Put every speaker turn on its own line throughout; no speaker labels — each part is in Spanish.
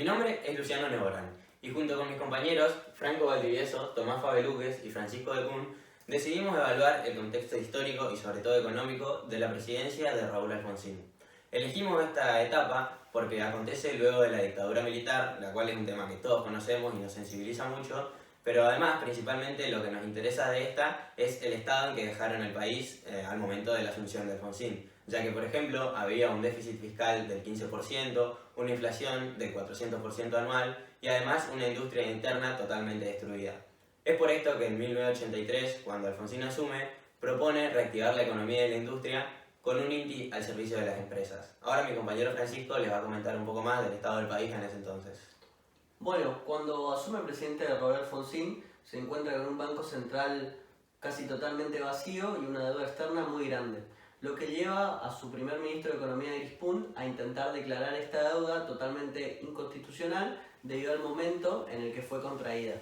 Mi nombre es Luciano Neborán y junto con mis compañeros Franco Valdivieso, Tomás Fabeluques y Francisco de Cun decidimos evaluar el contexto histórico y sobre todo económico de la presidencia de Raúl Alfonsín. Elegimos esta etapa porque acontece luego de la dictadura militar, la cual es un tema que todos conocemos y nos sensibiliza mucho, pero además principalmente lo que nos interesa de esta es el estado en que dejaron el país al momento de la asunción de Alfonsín, ya que por ejemplo había un déficit fiscal del 15%, una inflación del 400% anual y además una industria interna totalmente destruida. Es por esto que en 1983, cuando Alfonsín asume, propone reactivar la economía y la industria con un INTI al servicio de las empresas. Ahora mi compañero Francisco les va a comentar un poco más del estado del país en ese entonces.
Bueno, cuando asume el presidente Raúl Alfonsín, se encuentra con un banco central casi totalmente vacío y una deuda externa muy grande, lo que lleva a su primer ministro de Economía, Gris Punt, a intentar declarar esta deuda totalmente inconstitucional debido al momento en el que fue contraída.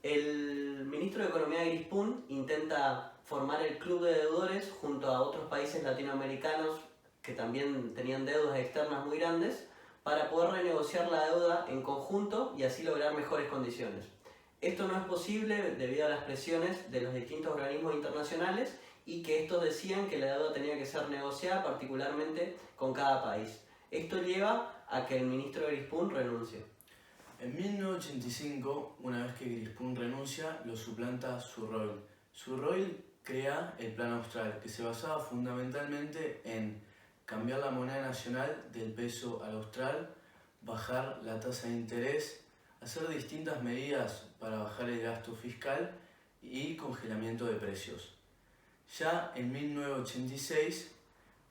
El ministro de Economía, Gris Punt, intenta formar el club de deudores junto a otros países latinoamericanos que también tenían deudas externas muy grandes, para poder renegociar la deuda en conjunto y así lograr mejores condiciones. Esto no es posible debido a las presiones de los distintos organismos internacionales y que estos decían que la deuda tenía que ser negociada particularmente con cada país. Esto lleva a que el ministro Gris Punt renuncie.
En 1985, una vez que Gris Punt renuncia, lo suplanta Surroil. Surroil crea el Plan Austral, que se basaba fundamentalmente en cambiar la moneda nacional del peso al austral, bajar la tasa de interés, hacer distintas medidas para bajar el gasto fiscal y congelamiento de precios. Ya en 1986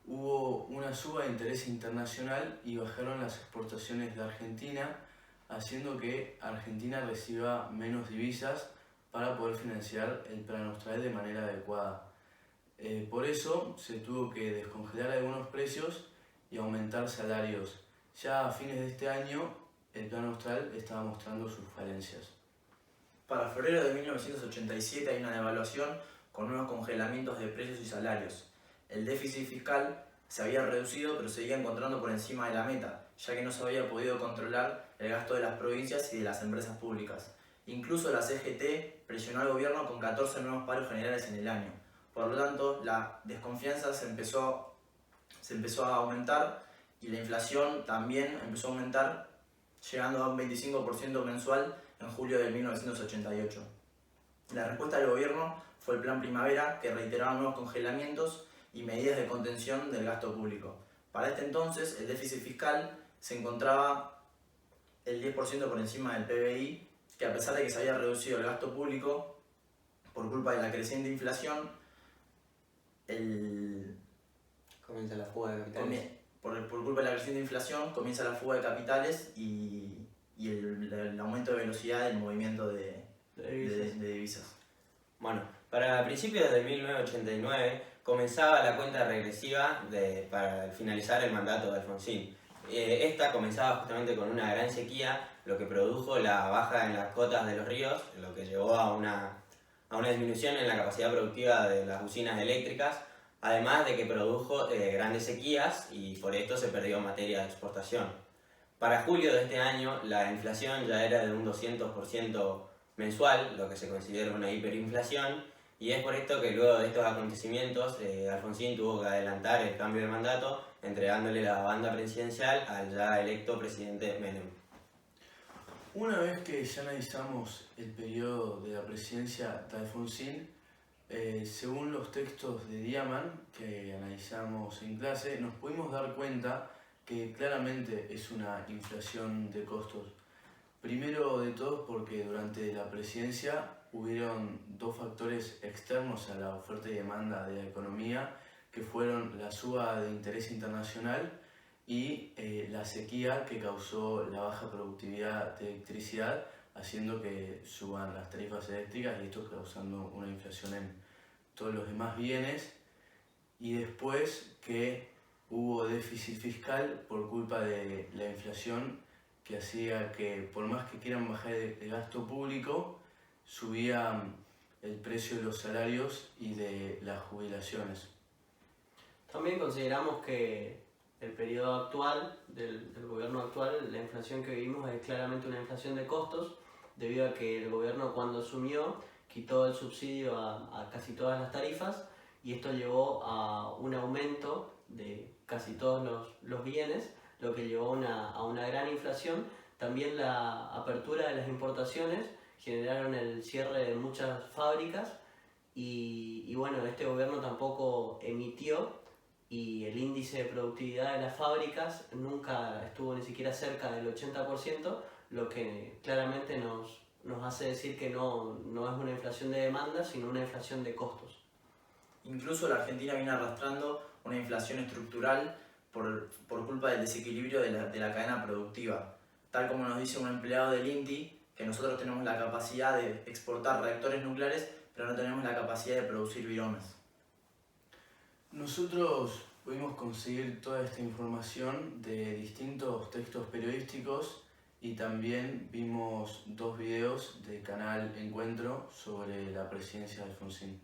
hubo una suba de interés internacional y bajaron las exportaciones de Argentina, haciendo que Argentina reciba menos divisas para poder financiar el Plan Austral de manera adecuada. Por eso se tuvo que descongelar algunos precios y aumentar salarios. Ya a fines de este año, el Plan Austral estaba mostrando sus falencias.
Para febrero de 1987 hay una devaluación con nuevos congelamientos de precios y salarios. El déficit fiscal se había reducido, pero seguía encontrando por encima de la meta, ya que no se había podido controlar el gasto de las provincias y de las empresas públicas. Incluso la CGT presionó al gobierno con 14 nuevos paros generales en el año. Por lo tanto, la desconfianza se empezó a aumentar y la inflación también empezó a aumentar, llegando a un 25% mensual en julio de 1988. La respuesta del gobierno fue el Plan Primavera, que reiteraba nuevos congelamientos y medidas de contención del gasto público. Para este entonces, el déficit fiscal se encontraba el 10% por encima del PBI, que a pesar de que se había reducido el gasto público por culpa de la creciente inflación,
Comienza la fuga de capitales.
por culpa de la creciente inflación comienza la fuga de capitales y el aumento de velocidad del movimiento de divisas.
Bueno, para principios de 1989 comenzaba la cuenta regresiva para finalizar el mandato de Alfonsín. Esta comenzaba justamente con una gran sequía, lo que produjo la baja en las cotas de los ríos, lo que llevó a una disminución en la capacidad productiva de las usinas eléctricas, además de que produjo grandes sequías y por esto se perdió materia de exportación. Para julio de este año la inflación ya era de un 200% mensual, lo que se considera una hiperinflación, y es por esto que luego de estos acontecimientos Alfonsín tuvo que adelantar el cambio de mandato, entregándole la banda presidencial al ya electo presidente Menem.
Una vez que ya analizamos el periodo de la presidencia de Alfonsín, según los textos de Diaman que analizamos en clase, nos pudimos dar cuenta que claramente es una inflación de costos. Primero de todo porque durante la presidencia hubieron dos factores externos a la oferta y demanda de la economía, que fueron la suba de interés internacional y la sequía que causó la baja productividad de electricidad, haciendo que suban las tarifas eléctricas y esto causando una inflación en todos los demás bienes. Y después que hubo déficit fiscal por culpa de la inflación, que hacía que por más que quieran bajar el gasto público, subía el precio de los salarios y de las jubilaciones.
También consideramos que el periodo actual, del gobierno actual, la inflación que vivimos es claramente una inflación de costos, debido a que el gobierno cuando asumió quitó el subsidio a casi todas las tarifas y esto llevó a un aumento de casi todos los bienes, lo que llevó a una gran inflación. También la apertura de las importaciones generaron el cierre de muchas fábricas y bueno, este gobierno tampoco emitió y el índice de productividad de las fábricas nunca estuvo ni siquiera cerca del 80%, lo que claramente nos hace decir que no es una inflación de demanda, sino una inflación de costos.
Incluso la Argentina viene arrastrando una inflación estructural por culpa del desequilibrio de la cadena productiva. Tal como nos dice un empleado del INTI, que nosotros tenemos la capacidad de exportar reactores nucleares, pero no tenemos la capacidad de producir viromas.
Nosotros pudimos conseguir toda esta información de distintos textos periodísticos y también vimos 2 videos del canal Encuentro sobre la presidencia de Alfonsín.